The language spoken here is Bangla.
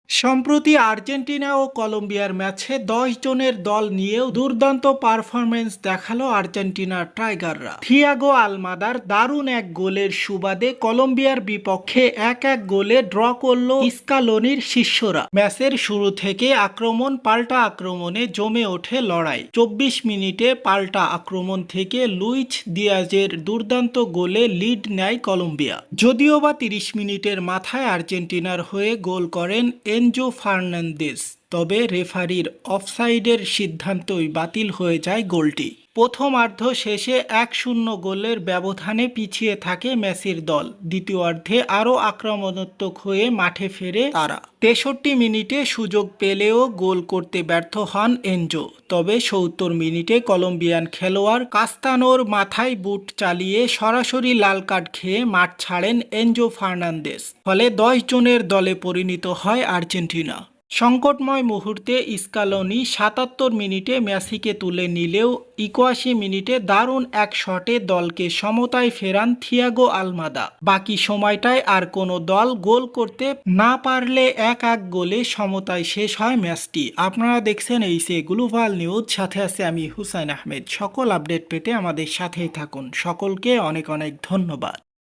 সম্প্রতি আর্জেন্টিনা ও কলম্বিয়ার ম্যাচে ১০ জনের দল নিয়েও দুর্দান্ত পারফরমেন্স দেখালো আর্জেন্টিনার টাইগাররা। থিয়াগো আলমাদার দারুণ এক গোলের সুবাদে কলম্বিয়ার বিপক্ষে ১-১ গোলে ড্র করল স্কালোনির শিষ্যরা। ম্যাচের শুরু থেকে আক্রমণ পাল্টা আক্রমণে জমে ওঠে লড়াই। ২৪ মিনিটে পাল্টা আক্রমণ থেকে লুইস দিয়াজের দুর্দান্ত গোলে লিড নেয় কলম্বিয়া। যদিওবা ৩০ মিনিটের মাথায় আর্জেন্টিনার হয়ে গোল করেন এনজো ফার্নান্দেজ, তবে রেফারির অফসাইডের সিদ্ধান্তই বাতিল হয়ে যায় গোলটি। প্রথমার্ধ শেষে ১-০ গোলের ব্যবধানে পিছিয়ে থাকে মেসির দল। দ্বিতীয়ার্ধে আরও আক্রমণাত্মক হয়ে মাঠে ফেরে তারা। ৬৩ মিনিটে সুযোগ পেলেও গোল করতে ব্যর্থ হন এনজো। তবে ৭০ মিনিটে কলম্বিয়ান খেলোয়াড় কাস্তানোর মাথায় বুট চালিয়ে সরাসরি লাল কার্ড খেয়ে মাঠ ছাড়েন এনজো ফার্নান্দেজ। ফলে ১০ জনের দলে পরিণত হয় আর্জেন্টিনা। সংকটময় মুহূর্তে স্কালোনি ৭৭ মিনিটে মেসিকে তুলে নিলেও ৮১ মিনিটে দারুণ এক শটে দলকে সমতায় ফেরান থিয়াগো আলমাদা। বাকি সময়টায় আর কোনো দল গোল করতে না পারলে ১-১ গোলে সমতায় শেষ হয় ম্যাচটি। আপনারা দেখছেন এইসে গ্লোবাল নিউজ, সাথে আছে আমি হুসাইন আহমেদ। সকল আপডেট পেতে আমাদের সাথেই থাকুন। সকলকে অনেক অনেক ধন্যবাদ।